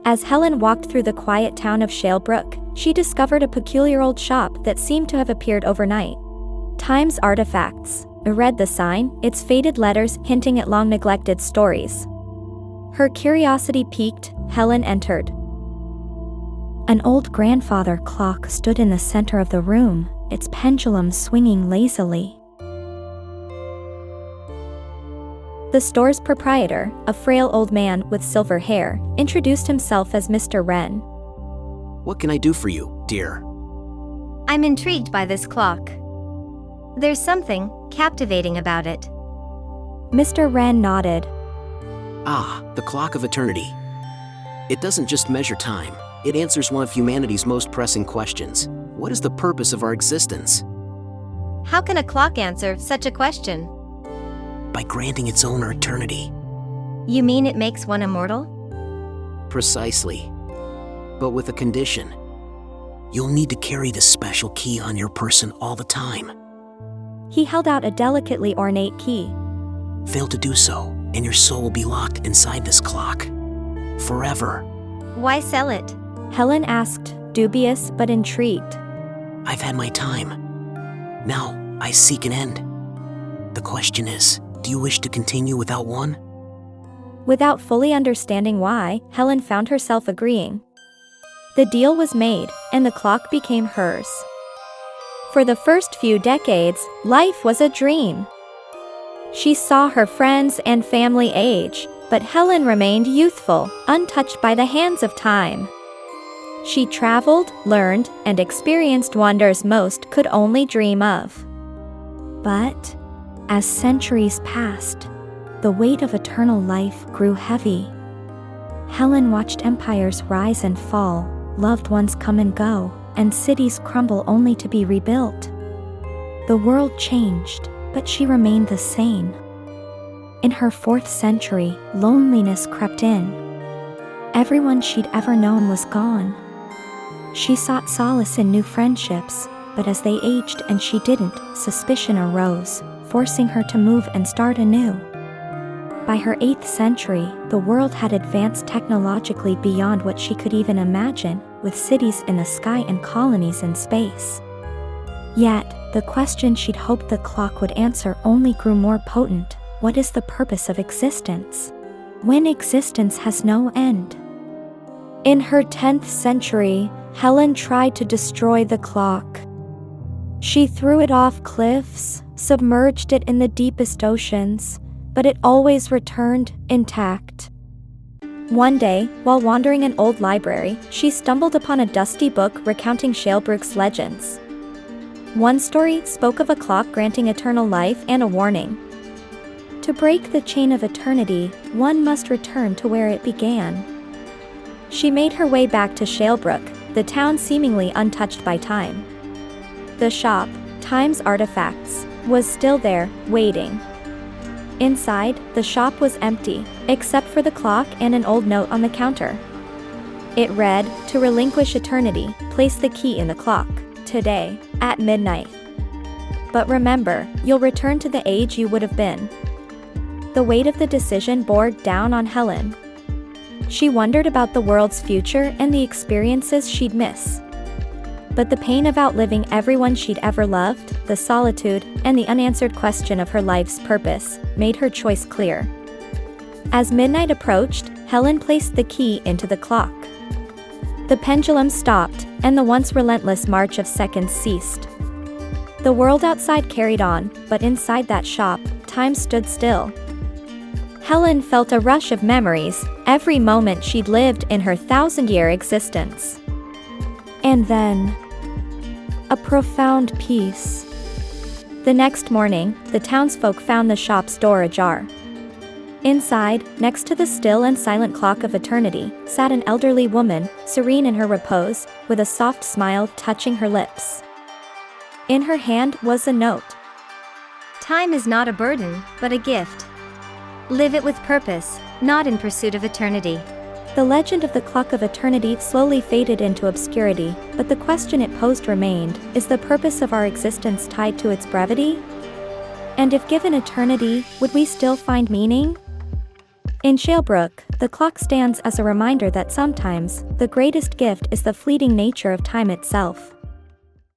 As Helen walked through the quiet town of Shalebrook, she discovered a peculiar old shop that seemed to have appeared overnight. Time's Artifacts. Read the sign, its faded letters hinting at long-neglected stories. Her curiosity piqued, Helen entered. An old grandfather clock stood in the center of the room, its pendulum swinging lazily. The store's proprietor, a frail old man with silver hair, introduced himself as Mr. Wren. What can I do for you, dear? I'm intrigued by this clock. There's something captivating about it. Mr. Wren nodded. Ah, the clock of eternity. It doesn't just measure time, it answers one of humanity's most pressing questions. What is the purpose of our existence? How can a clock answer such a question? By granting its owner eternity. You mean it makes one immortal? Precisely. But with a condition. You'll need to carry this special key on your person all the time. He held out a delicately ornate key. Fail to do so, and your soul will be locked inside this clock. Forever. Why sell it? Helen asked, dubious but intrigued. I've had my time. Now, I seek an end. The question is, do you wish to continue without one? Without fully understanding why, Helen found herself agreeing. The deal was made, and the clock became hers. For the first few decades, life was a dream. She saw her friends and family age, but Helen remained youthful, untouched by the hands of time. She traveled, learned, and experienced wonders most could only dream of. But, as centuries passed, the weight of eternal life grew heavy. Helen watched empires rise and fall, loved ones come and go, and cities crumble only to be rebuilt. The world changed, but she remained the same. In her 4th century, loneliness crept in. Everyone she'd ever known was gone. She sought solace in new friendships, but as they aged and she didn't, suspicion arose, forcing her to move and start anew. By her 8th century, the world had advanced technologically beyond what she could even imagine, with cities in the sky and colonies in space. Yet, the question she'd hoped the clock would answer only grew more potent. What is the purpose of existence? When existence has no end? In her 10th century, Helen tried to destroy the clock. She threw it off cliffs, submerged it in the deepest oceans, but it always returned intact. One day, while wandering an old library, she stumbled upon a dusty book recounting Shalebrook's legends. One story spoke of a clock granting eternal life and a warning. To break the chain of eternity, one must return to where it began. She made her way back to Shalebrook, the town seemingly untouched by time. The shop, Time's Artifacts, was still there, waiting. Inside, the shop was empty, except for the clock and an old note on the counter. It read, "To relinquish eternity, place the key in the clock, today, at midnight. But remember, you'll return to the age you would have been." The weight of the decision bore down on Helen. She wondered about the world's future and the experiences she'd miss. But the pain of outliving everyone she'd ever loved, the solitude, and the unanswered question of her life's purpose, made her choice clear. As midnight approached, Helen placed the key into the clock. The pendulum stopped, and the once relentless march of seconds ceased. The world outside carried on, but inside that shop, time stood still. Helen felt a rush of memories, every moment she'd lived in her 1,000-year existence. And then, a profound peace. The next morning, the townsfolk found the shop's door ajar. Inside, next to the still and silent clock of eternity, sat an elderly woman, serene in her repose, with a soft smile touching her lips. In her hand was a note. Time is not a burden, but a gift. Live it with purpose, not in pursuit of eternity. The legend of the clock of eternity slowly faded into obscurity, but the question it posed remained, is the purpose of our existence tied to its brevity? And if given eternity, would we still find meaning? In Shalebrook, the clock stands as a reminder that sometimes, the greatest gift is the fleeting nature of time itself.